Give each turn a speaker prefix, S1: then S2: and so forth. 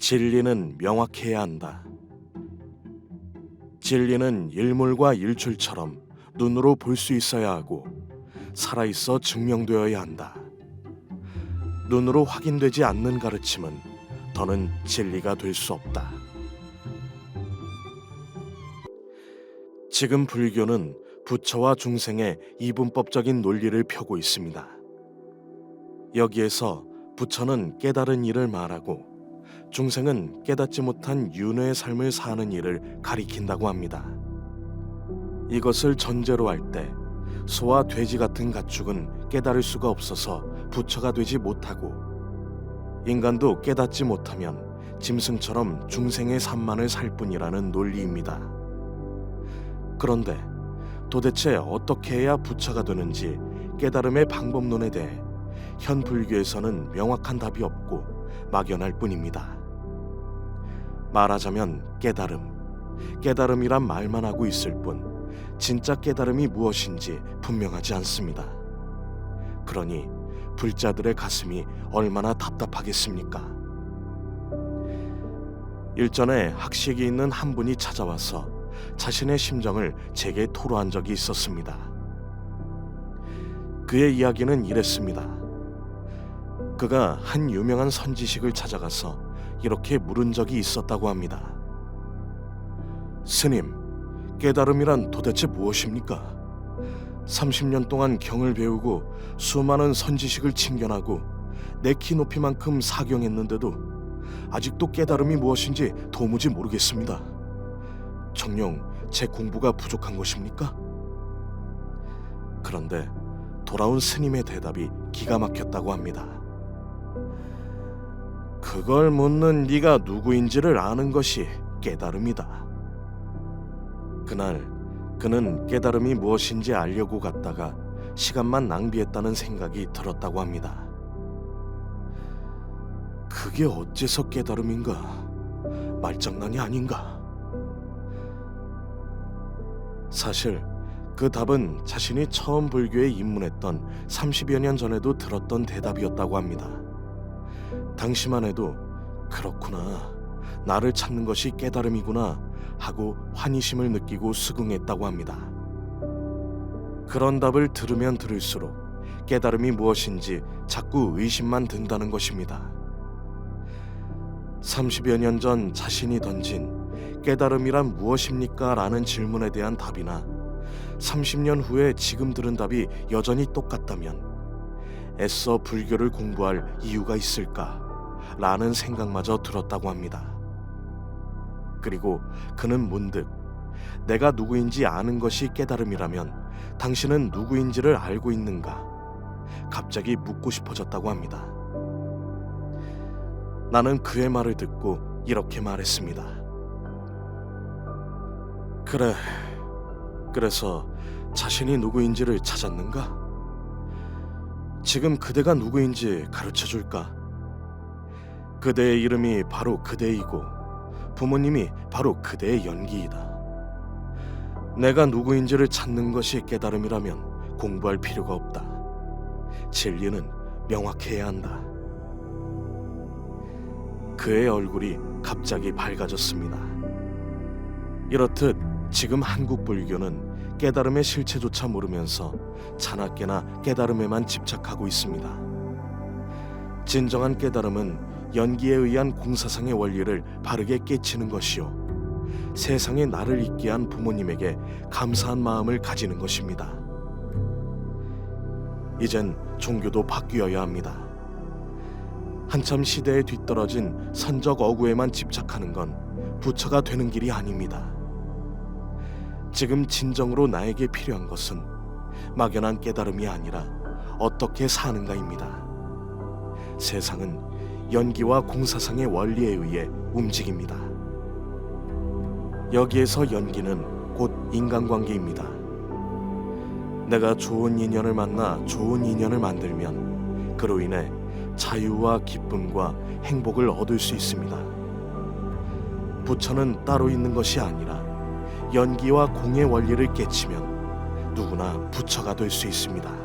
S1: 진리는 명확해야 한다. 진리는 일몰과 일출처럼 눈으로 볼 수 있어야 하고 살아있어 증명되어야 한다. 눈으로 확인되지 않는 가르침은 더는 진리가 될 수 없다. 지금 불교는 부처와 중생의 이분법적인 논리를 펴고 있습니다. 여기에서 부처는 깨달은 일을 말하고 중생은 깨닫지 못한 윤회의 삶을 사는 일을 가리킨다고 합니다. 이것을 전제로 할 때 소와 돼지 같은 가축은 깨달을 수가 없어서 부처가 되지 못하고 인간도 깨닫지 못하면 짐승처럼 중생의 삶만을 살 뿐이라는 논리입니다. 그런데 도대체 어떻게 해야 부처가 되는지 깨달음의 방법론에 대해 현 불교에서는 명확한 답이 없고 막연할 뿐입니다. 말하자면 깨달음이란 말만 하고 있을 뿐 진짜 깨달음이 무엇인지 분명하지 않습니다. 그러니 불자들의 가슴이 얼마나 답답하겠습니까? 일전에 학식이 있는 한 분이 찾아와서 자신의 심정을 제게 토로한 적이 있었습니다. 그의 이야기는 이랬습니다. 그가 한 유명한 선지식을 찾아가서 이렇게 물은 적이 있었다고 합니다. 스님, 깨달음이란 도대체 무엇입니까? 30년 동안 경을 배우고 수많은 선지식을 친견하고 내 키 높이만큼 사경했는데도 아직도 깨달음이 무엇인지 도무지 모르겠습니다. 정녕 제 공부가 부족한 것입니까? 그런데 돌아온 스님의 대답이 기가 막혔다고 합니다. 그걸 묻는 네가 누구인지를 아는 것이 깨달음이다. 그날 그는 깨달음이 무엇인지 알려고 갔다가 시간만 낭비했다는 생각이 들었다고 합니다. 그게 어째서 깨달음인가? 말장난이 아닌가? 사실 그 답은 자신이 처음 불교에 입문했던 30여 년 전에도 들었던 대답이었다고 합니다. 당시만 해도 그렇구나, 나를 찾는 것이 깨달음이구나 하고 환희심을 느끼고 수긍했다고 합니다. 그런 답을 들으면 들을수록 깨달음이 무엇인지 자꾸 의심만 든다는 것입니다. 30여 년 전 자신이 던진 깨달음이란 무엇입니까? 라는 질문에 대한 답이나 30년 후에 지금 들은 답이 여전히 똑같다면 애써 불교를 공부할 이유가 있을까? 라는 생각마저 들었다고 합니다. 그리고 그는 문득 내가 누구인지 아는 것이 깨달음이라면 당신은 누구인지를 알고 있는가? 갑자기 묻고 싶어졌다고 합니다. 나는 그의 말을 듣고 이렇게 말했습니다. 그래, 그래서 자신이 누구인지를 찾았는가? 지금 그대가 누구인지 가르쳐 줄까? 그대의 이름이 바로 그대이고 부모님이 바로 그대의 연기이다. 내가 누구인지를 찾는 것이 깨달음이라면 공부할 필요가 없다. 진리는 명확해야 한다. 그의 얼굴이 갑자기 밝아졌습니다. 이렇듯 지금 한국 불교는 깨달음의 실체조차 모르면서 자나깨나 깨달음에만 집착하고 있습니다. 진정한 깨달음은 연기에 의한 공사상의 원리를 바르게 깨치는 것이요, 세상에 나를 있게 한 부모님에게 감사한 마음을 가지는 것입니다. 이젠 종교도 바뀌어야 합니다. 한참 시대에 뒤떨어진 선적 어구에만 집착하는 건 부처가 되는 길이 아닙니다. 지금 진정으로 나에게 필요한 것은 막연한 깨달음이 아니라 어떻게 사는가입니다. 세상은 연기와 공사상의 원리에 의해 움직입니다. 여기에서 연기는 곧 인간관계입니다. 내가 좋은 인연을 만나 좋은 인연을 만들면 그로 인해 자유와 기쁨과 행복을 얻을 수 있습니다. 부처는 따로 있는 것이 아니라 연기와 공의 원리를 깨치면 누구나 부처가 될 수 있습니다.